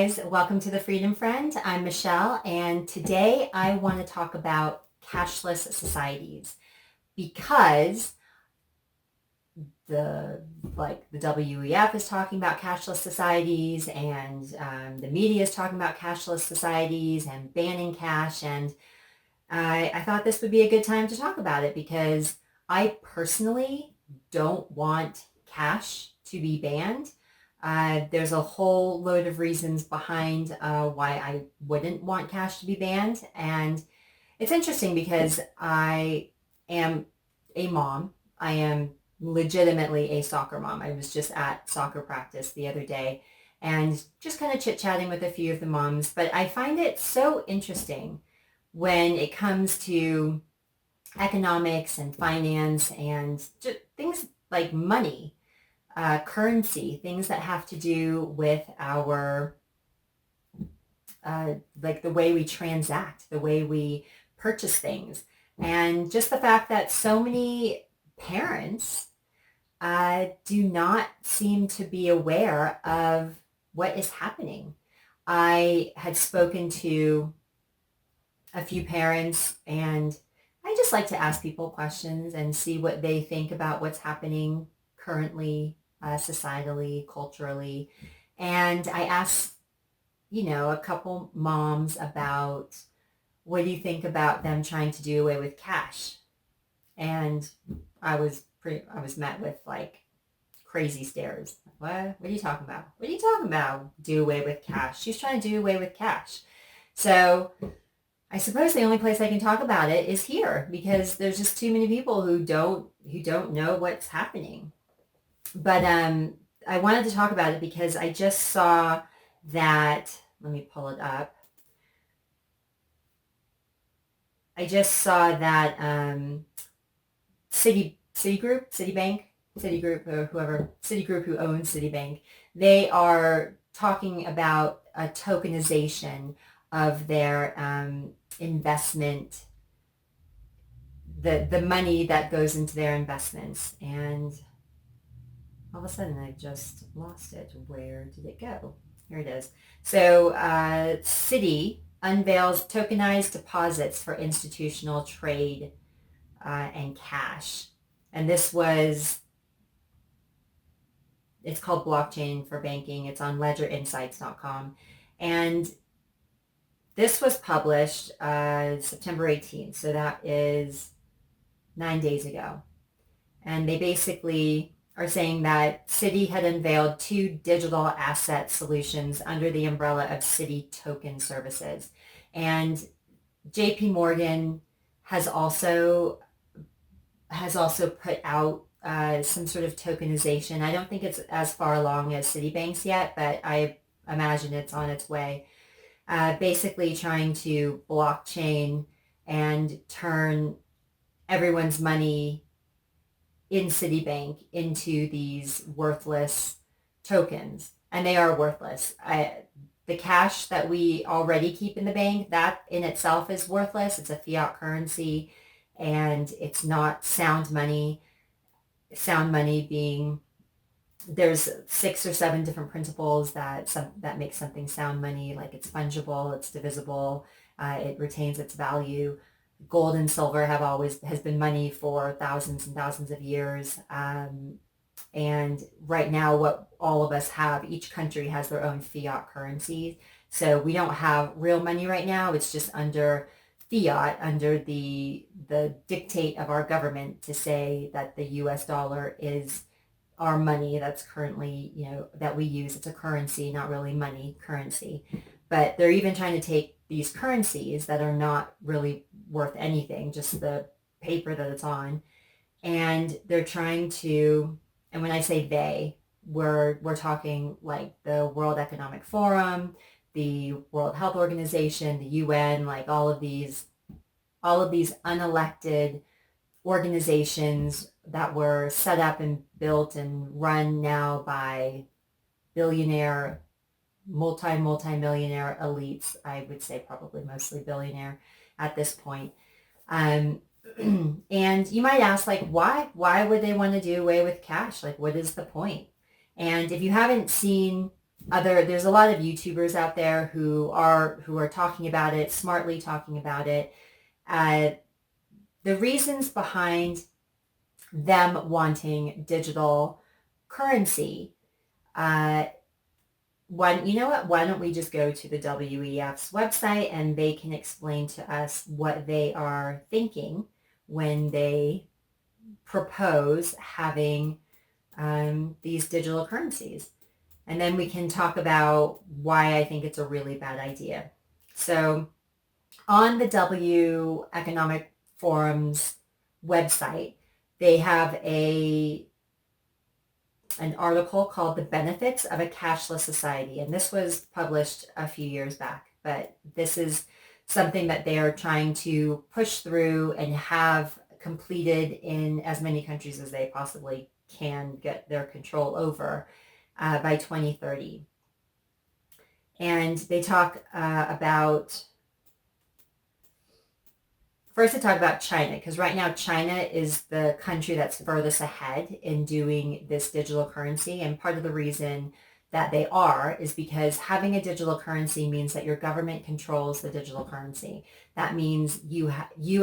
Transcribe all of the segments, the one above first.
guys, welcome to the Freedom Friend. I'm Michelle, and today I want to talk about cashless societies because the WEF is talking about cashless societies, and the media is talking about cashless societies and banning cash, and I thought this would be a good time to talk about it because I personally don't want cash to be banned. There's a whole load of reasons behind why I wouldn't want cash to be banned. And it's interesting because I am a mom. I am legitimately a soccer mom. I was just at soccer practice the other day and just kind of chit-chatting with a few of the moms. But I find it so interesting when it comes to economics and finance and just things like money, currency, things that have to do with our, like the way we transact, the way we purchase things. And just the fact that so many parents do not seem to be aware of what is happening. I had spoken to a few parents, and I just like to ask people questions and see what they think about what's happening currently, societally, culturally. And I asked, a couple moms about what do you think about them trying to do away with cash? And I was met with like crazy stares. What are you talking about? What are you talking about? Do away with cash? She's trying to do away with cash. So I suppose the only place I can talk about it is here because there's just too many people who don't know what's happening. But I wanted to talk about it because I just saw that, let me pull it up. I just saw that Citigroup, or whoever, Citigroup who owns Citibank, they are talking about a tokenization of their investment, the money that goes into their investments. And all of a sudden I just lost it. Where did it go? Here it is. So Citi unveils tokenized deposits for institutional trade and cash. And it's called blockchain for banking. It's on ledgerinsights.com. And this was published September 18th, so that is 9 days ago. And they basically are saying that Citi had unveiled 2 digital asset solutions under the umbrella of Citi Token Services. And JP Morgan has also put out some sort of tokenization. I don't think it's as far along as Citibank's yet, but I imagine it's on its way. Basically trying to blockchain and turn everyone's money in Citibank into these worthless tokens. And they are worthless. The cash that we already keep in the bank, that in itself is worthless. It's a fiat currency and it's not sound money. Sound money being, there's 6 or 7 different principles that make something sound money, like it's fungible, it's divisible, it retains its value. Gold and silver has been money for thousands and thousands of years. And right now what all of us have, each country has their own fiat currency. So we don't have real money right now. It's just under fiat, under the dictate of our government to say that the US dollar is our money that's currently, that we use. It's a currency, not really money, currency. But they're even trying to take these currencies that are not really worth anything, just the paper that it's on, and they're trying to, and when I say they, we're talking like the World Economic Forum, the World Health Organization, the UN, like all of these unelected organizations that were set up and built and run now by billionaire, multi-millionaire elites. I would say probably mostly billionaire at this point. And you might ask, like, why would they want to do away with cash? Like, what is the point? And if you haven't seen there's a lot of YouTubers out there who are talking about it, smartly talking about it. The reasons behind them wanting digital currency. You know what? Why don't we just go to the WEF's website and they can explain to us what they are thinking when they propose having these digital currencies. And then we can talk about why I think it's a really bad idea. So on the W Economic Forum's website, they have an article called The Benefits of a Cashless Society. And this was published a few years back, but this is something that they are trying to push through and have completed in as many countries as they possibly can get their control over by 2030. And they talk about, first they talk about China, because right now China is the country that's furthest ahead in doing this digital currency. And part of the reason that they are is because having a digital currency means that your government controls the digital currency. That means you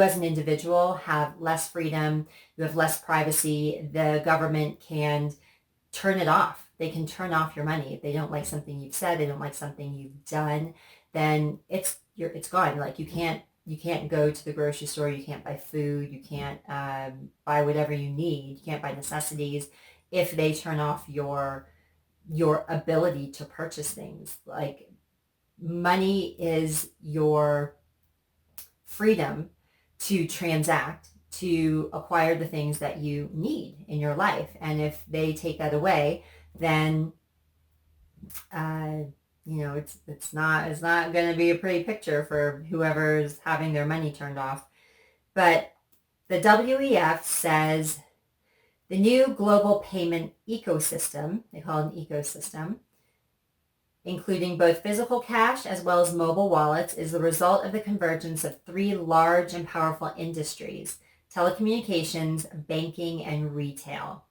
as an individual have less freedom, you have less privacy. The government can turn it off. They can turn off your money. If they don't like something you've said, they don't like something you've done, then it's gone. Like you can't go to the grocery store, you can't buy food, you can't buy whatever you need, you can't buy necessities if they turn off your ability to purchase things. Like money is your freedom to transact, to acquire the things that you need in your life. And if they take that away, then it's not going to be a pretty picture for whoever's having their money turned off. But the WEF says the new global payment ecosystem, they call it an ecosystem, including both physical cash as well as mobile wallets, is the result of the convergence of three large and powerful industries: telecommunications, banking, and retail.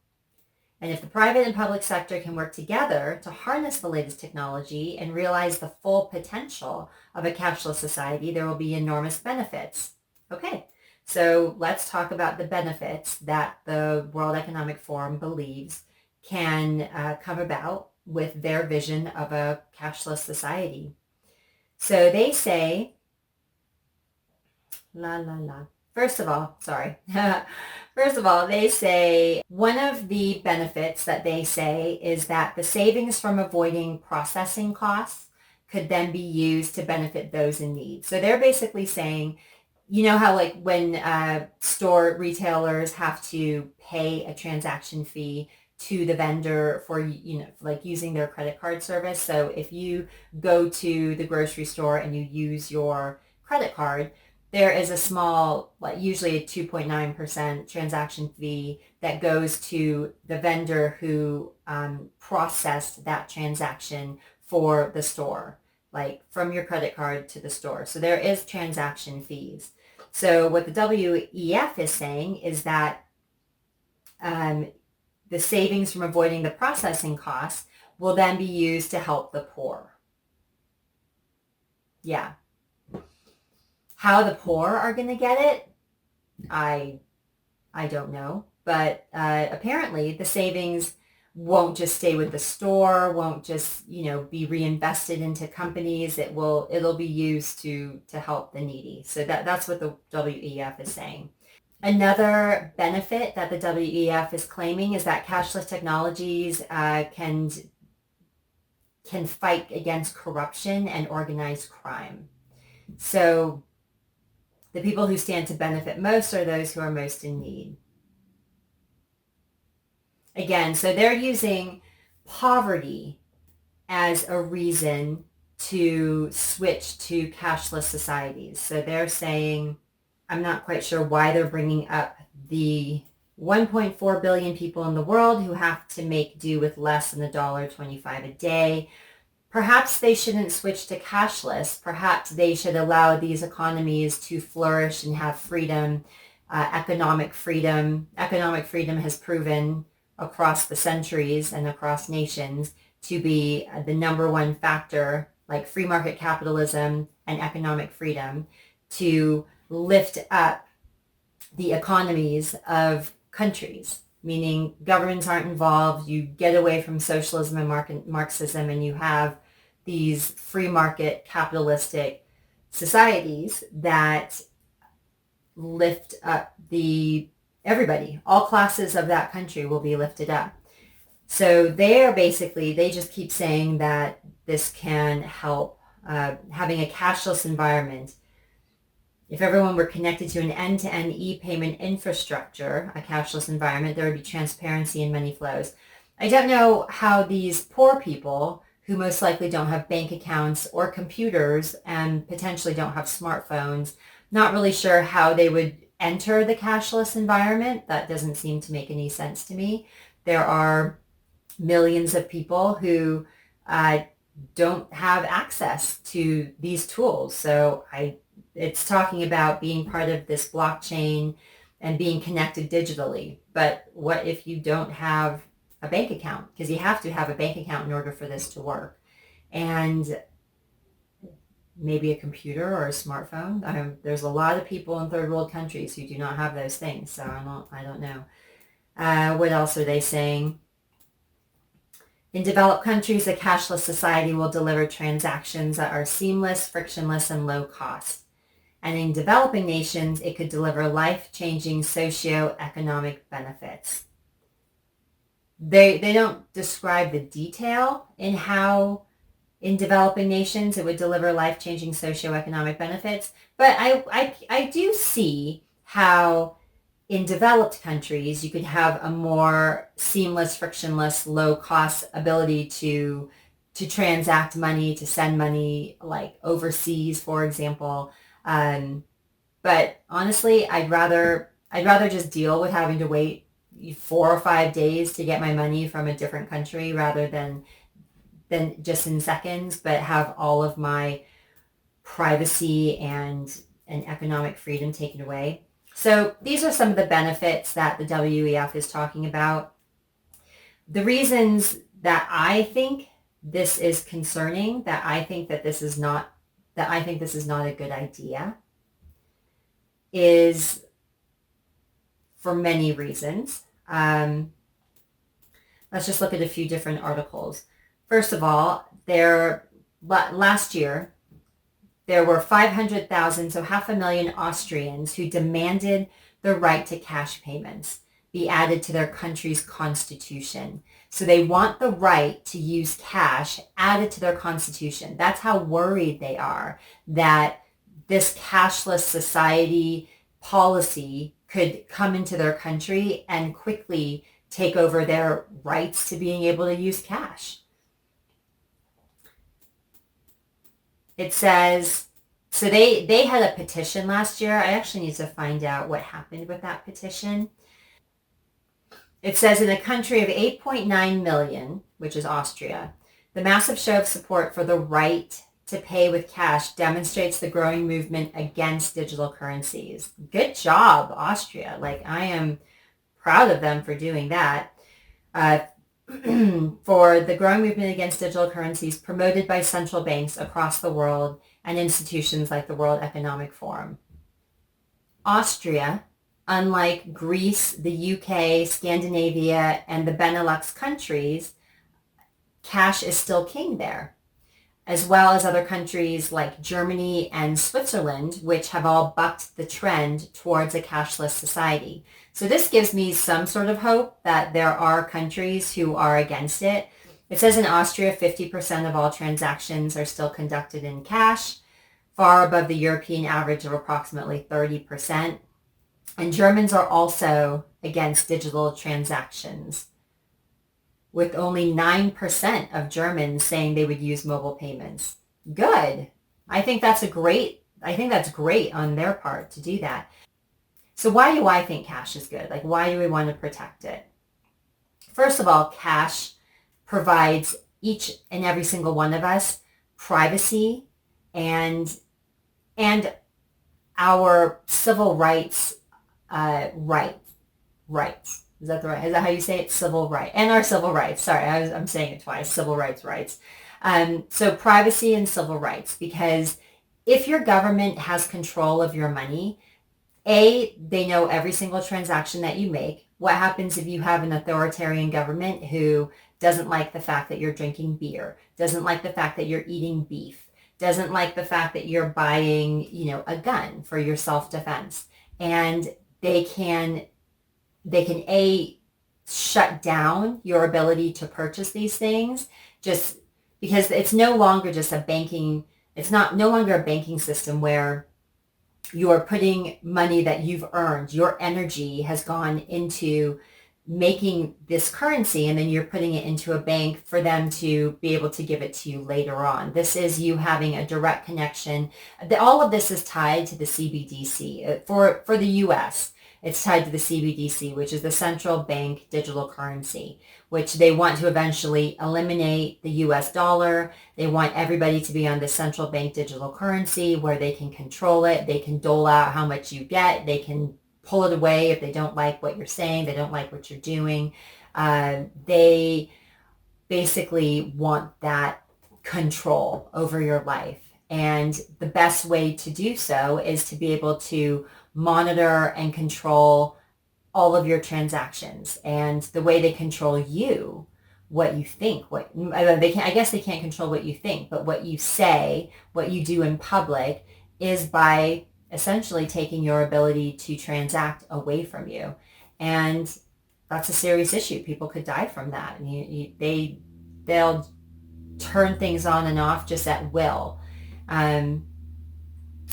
And if the private and public sector can work together to harness the latest technology and realize the full potential of a cashless society, there will be enormous benefits. Okay, so let's talk about the benefits that the World Economic Forum believes can come about with their vision of a cashless society. So they say, First of all, they say one of the benefits that they say is that the savings from avoiding processing costs could then be used to benefit those in need. So they're basically saying, you know how like when store retailers have to pay a transaction fee to the vendor for, like using their credit card service. So if you go to the grocery store and you use your credit card, there is a small, usually a 2.9% transaction fee that goes to the vendor who processed that transaction for the store, like from your credit card to the store. So there is transaction fees. So what the WEF is saying is that the savings from avoiding the processing costs will then be used to help the poor. Yeah. How the poor are going to get it, I don't know. But apparently the savings won't just stay with the store, won't just, be reinvested into companies. It'll be used to help the needy. So that's what the WEF is saying. Another benefit that the WEF is claiming is that cashless technologies can fight against corruption and organized crime. So the people who stand to benefit most are those who are most in need. Again, so they're using poverty as a reason to switch to cashless societies. So they're saying, I'm not quite sure why they're bringing up the 1.4 billion people in the world who have to make do with less than $1.25 a day. Perhaps they shouldn't switch to cashless. Perhaps they should allow these economies to flourish and have freedom, economic freedom. Economic freedom has proven across the centuries and across nations to be the number one factor, like free market capitalism and economic freedom, to lift up the economies of countries, meaning governments aren't involved. You get away from socialism and Marxism, and you have these free market capitalistic societies that lift up everybody. All classes of that country will be lifted up. So they just keep saying that this can help having a cashless environment. If everyone were connected to an end-to-end e-payment infrastructure, a cashless environment, there would be transparency in money flows. I don't know how these poor people who most likely don't have bank accounts or computers and potentially don't have smartphones, not really sure how they would enter the cashless environment. That doesn't seem to make any sense to me. There are millions of people who don't have access to these tools. So it's talking about being part of this blockchain and being connected digitally. But what if you don't have a bank account? Because you have to have a bank account in order for this to work. And maybe a computer or a smartphone. There's a lot of people in third world countries who do not have those things. So I don't know. What else are they saying? In developed countries, a cashless society will deliver transactions that are seamless, frictionless, and low cost. And in developing nations, it could deliver life-changing socio-economic benefits. They don't describe the detail in how in developing nations it would deliver life-changing socio-economic benefits, but I do see how in developed countries you could have a more seamless, frictionless, low-cost ability to transact money, to send money, like overseas, for example. But honestly, I'd rather just deal with having to wait 4 or 5 days to get my money from a different country rather than just in seconds, but have all of my privacy and economic freedom taken away. So these are some of the benefits that the WEF is talking about. The reasons that I think this is concerning, that I think this is not a good idea, is for many reasons. Let's just look at a few different articles. First of all, last year, there were 500,000, so 500,000 Austrians who demanded the right to cash payments be added to their country's constitution. So they want the right to use cash added to their constitution. That's how worried they are that this cashless society policy could come into their country and quickly take over their rights to being able to use cash. It says, so they had a petition last year. I actually need to find out what happened with that petition. It says in a country of 8.9 million, which is Austria, the massive show of support for the right to pay with cash demonstrates the growing movement against digital currencies. Good job, Austria. Like, I am proud of them for doing that. For the growing movement against digital currencies promoted by central banks across the world and institutions like the World Economic Forum. Austria, unlike Greece, the UK, Scandinavia, and the Benelux countries, cash is still king there, as well as other countries like Germany and Switzerland, which have all bucked the trend towards a cashless society. So this gives me some sort of hope that there are countries who are against it. It says in Austria, 50% of all transactions are still conducted in cash, far above the European average of approximately 30%. And Germans are also against digital transactions, with only 9% of Germans saying they would use mobile payments. Good. I think that's great on their part to do that. So why do I think cash is good? Like, why do we want to protect it? First of all, cash provides each and every single one of us privacy and our civil rights. Is that the right? Is that how you say it? Civil right and our civil rights. Sorry, I'm saying it twice. Civil rights. So privacy and civil rights, because if your government has control of your money, they know every single transaction that you make. What happens if you have an authoritarian government who doesn't like the fact that you're drinking beer, doesn't like the fact that you're eating beef, doesn't like the fact that you're buying, a gun for your self-defense, and they can a shut down your ability to purchase these things, just because it's no longer just a banking, it's not no longer a banking system where you're putting money that you've earned, your energy has gone into making this currency, and then you're putting it into a bank for them to be able to give it to you later on. This is you having a direct connection. All of this is tied to the CBDC. For the US, it's tied to the CBDC, which is the central bank digital currency, which they want to eventually eliminate the US dollar. They want everybody to be on the central bank digital currency where they can control it. They can dole out how much you get. They can pull it away if they don't like what you're saying. They don't like what you're doing. They basically want that control over your life. And the best way to do so is to be able to monitor and control all of your transactions. And the way they control you, what you think, I guess they can't control what you think, but what you say, what you do in public, is by essentially taking your ability to transact away from you. And that's a serious issue. People could die from that. And they'll turn things on and off just at will.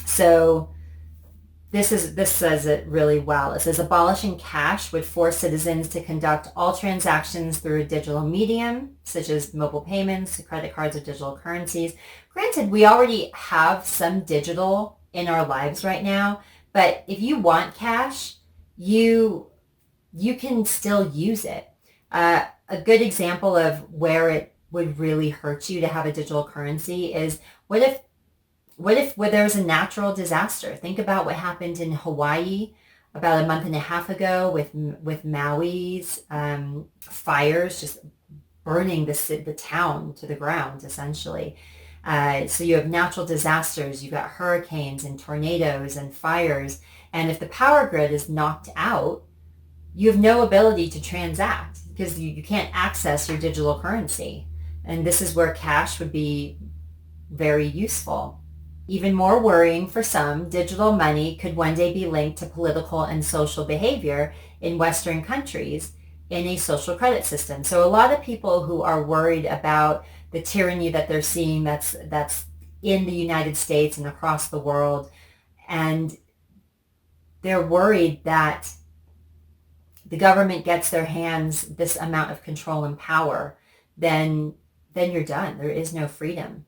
So this says it really well. It says abolishing cash would force citizens to conduct all transactions through a digital medium, such as mobile payments, credit cards, or digital currencies. Granted, we already have some digital in our lives right now, but if you want cash, you can still use it. A good example of where it would really hurt you to have a digital currency is what if there was a natural disaster? Think about what happened in Hawaii about a month and a half ago with Maui's fires just burning the town to the ground, essentially. So you have natural disasters, you've got hurricanes and tornadoes and fires, and if the power grid is knocked out, you have no ability to transact because you can't access your digital currency. And this is where cash would be very useful. Even more worrying for some, digital money could one day be linked to political and social behavior in Western countries in a social credit system. So a lot of people who are worried about the tyranny that they're seeing that's in the United States and across the world, and they're worried that the government gets their hands this amount of control and power, then you're done. There is no freedom.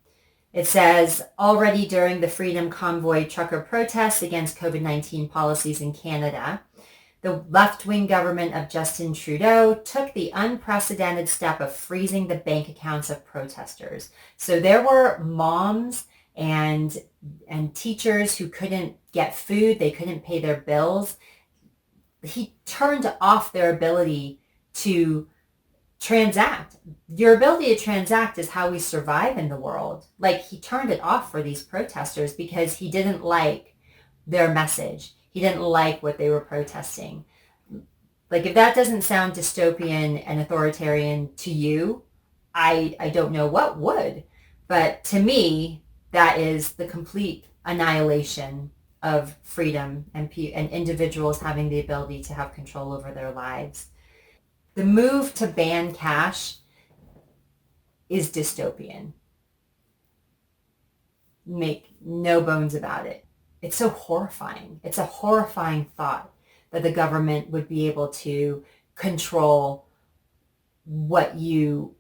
It says, already during the Freedom Convoy trucker protests against COVID-19 policies in Canada, the left-wing government of Justin Trudeau took the unprecedented step of freezing the bank accounts of protesters. So there were moms and teachers who couldn't get food. They couldn't pay their bills. He turned off their ability to transact. Your ability to transact is how we survive in the world. Like, he turned it off for these protesters because he didn't like their message. He didn't like what they were protesting. Like, if that doesn't sound dystopian and authoritarian to you, I don't know what would. But to me, that is the complete annihilation of freedom and individuals having the ability to have control over their lives. The move to ban cash is dystopian. Make no bones about it. It's so horrifying. It's a horrifying thought that the government would be able to control what you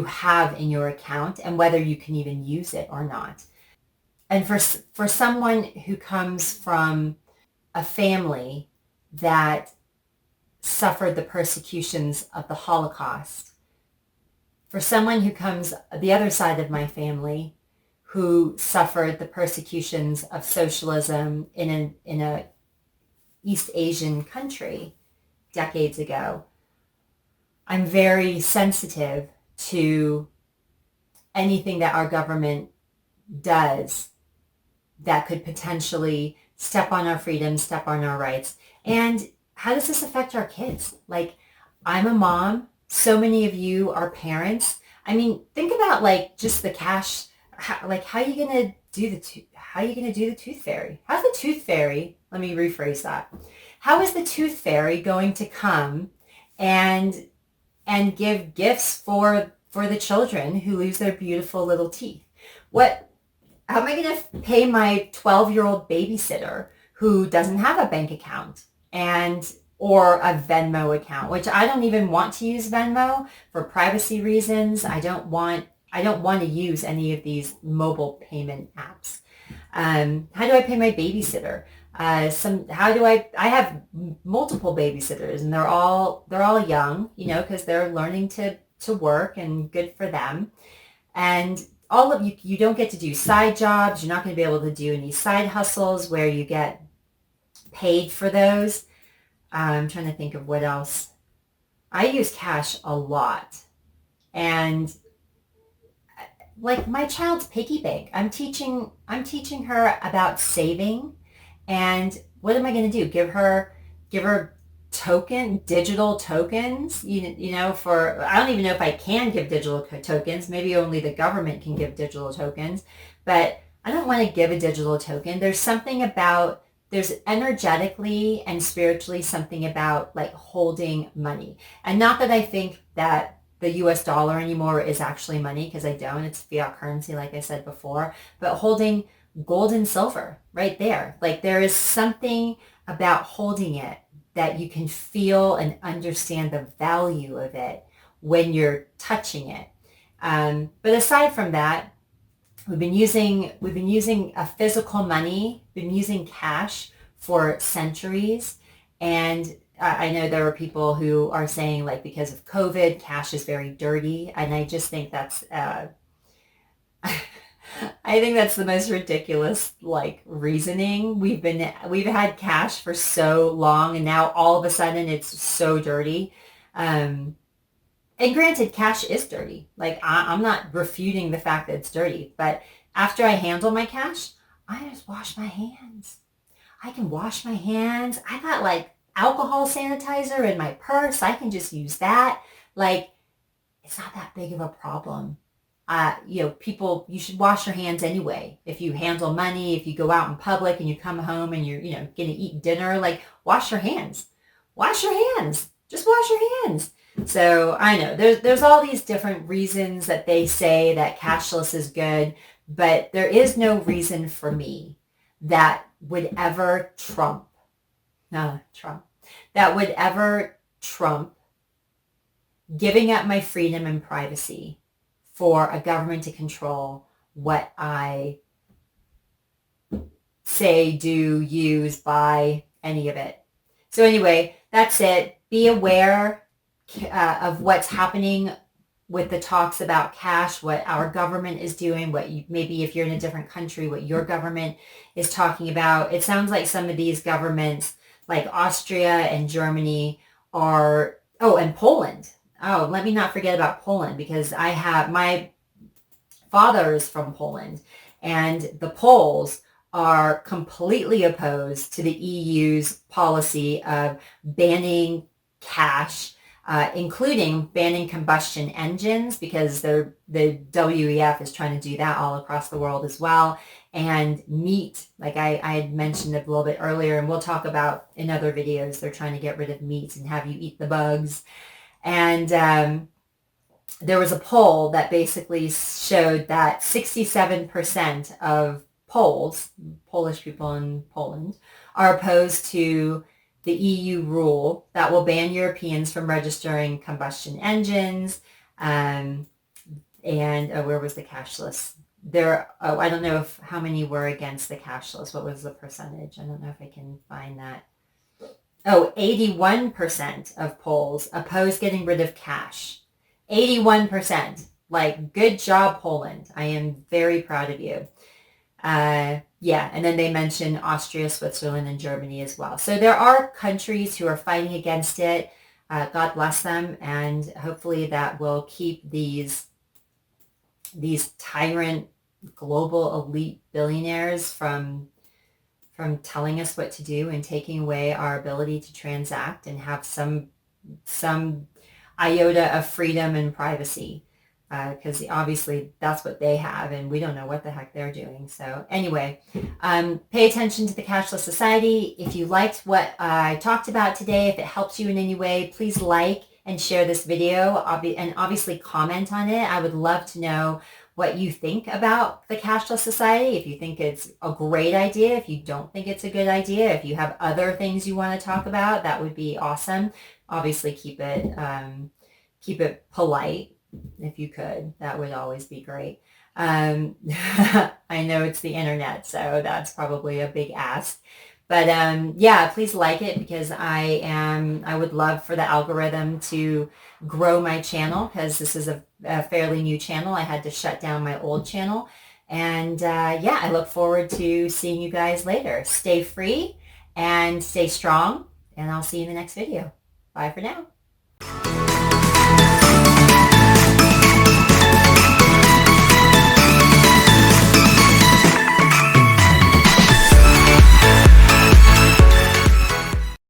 have in your account and whether you can even use it or not. And for someone who comes from a family that suffered the persecutions of the Holocaust, for someone who comes the other side of my family who suffered the persecutions of socialism in a East Asian country, decades ago, I'm very sensitive to anything that our government does that could potentially step on our freedoms, step on our rights. And how does this affect our kids? Like, I'm a mom. So many of you are parents. I mean, think about like just the cash. How are you gonna do the tooth fairy? How's the tooth fairy? Let me rephrase that. How is the tooth fairy going to come and give gifts for the children who lose their beautiful little teeth? How am I going to pay my 12-year-old babysitter who doesn't have a bank account or a Venmo account, which I don't even want to use Venmo for privacy reasons. I don't want to use any of these mobile payment apps. How do I pay my babysitter? I have multiple babysitters, and they're all young, because they're learning to work, and good for them. And all of you don't get to do side jobs. You're not going to be able to do any side hustles where you get paid for those. I'm trying to think of what else. I use cash a lot. And like my child's piggy bank, I'm teaching her about saving. And what am I going to do? Give her digital tokens, for, I don't even know if I can give digital tokens. Maybe only the government can give digital tokens, but I don't want to give a digital token. There's energetically and spiritually something about like holding money. And not that I think that the US dollar anymore is actually money, because I don't. It's fiat currency, like I said before, but holding gold and silver right there. Like there is something about holding it that you can feel and understand the value of it when you're touching it. But aside from that, we've been using a physical money, been using cash for centuries. And I know there are people who are saying, like, because of COVID, cash is very dirty. And I just think that's, I think that's the most ridiculous, like, reasoning. We've had cash for so long, and now all of a sudden it's so dirty. And granted, cash is dirty. Like, I'm not refuting the fact that it's dirty, but after I handle my cash, I just wash my hands. I can wash my hands. I got like alcohol sanitizer in my purse. I can just use that. Like, it's not that big of a problem. People, you should wash your hands anyway. If you handle money, if you go out in public and you come home and you're, going to eat dinner, like, wash your hands. Wash your hands. Just wash your hands. So I know there's all these different reasons that they say that cashless is good, but there is no reason for me that would ever trump giving up my freedom and privacy for a government to control what I say, do, use, buy, any of it. So anyway, that's it. Be aware of what's happening with the talks about cash, what our government is doing, maybe if you're in a different country, what your government is talking about. It sounds like some of these governments, like Austria and Germany and Poland. Oh, let me not forget about Poland, because my father is from Poland, and the Poles are completely opposed to the EU's policy of banning cash, including banning combustion engines, because the WEF is trying to do that all across the world as well. And meat, like I had mentioned a little bit earlier, and we'll talk about in other videos, they're trying to get rid of meat and have you eat the bugs. And there was a poll that basically showed that 67% of Polish people in Poland, are opposed to the EU rule that will ban Europeans from registering combustion engines. And where was the cashless? I don't know how many were against the cashless. What was the percentage? I don't know if I can find that. 81% of Poles oppose getting rid of cash. 81%. Like, good job, Poland. I am very proud of you. Yeah, and then they mention Austria, Switzerland, and Germany as well. So there are countries who are fighting against it. God bless them, and hopefully that will keep these tyrant global elite billionaires from telling us what to do and taking away our ability to transact and have some iota of freedom and privacy, because obviously that's what they have and we don't know what the heck they're doing. So anyway, pay attention to the cashless society. If you liked what I talked about today, if it helps you in any way, please like and share this video, and obviously comment on it. I would love to know what you think about the cashless society. If you think it's a great idea, if you don't think it's a good idea, if you have other things you want to talk about, that would be awesome. Obviously keep it polite if you could. That would always be great. I know it's the internet, so that's probably a big ask. But yeah, please like it, because I would love for the algorithm to grow my channel, because this is a fairly new channel. I had to shut down my old channel. And yeah, I look forward to seeing you guys later. Stay free and stay strong, and I'll see you in the next video. Bye for now.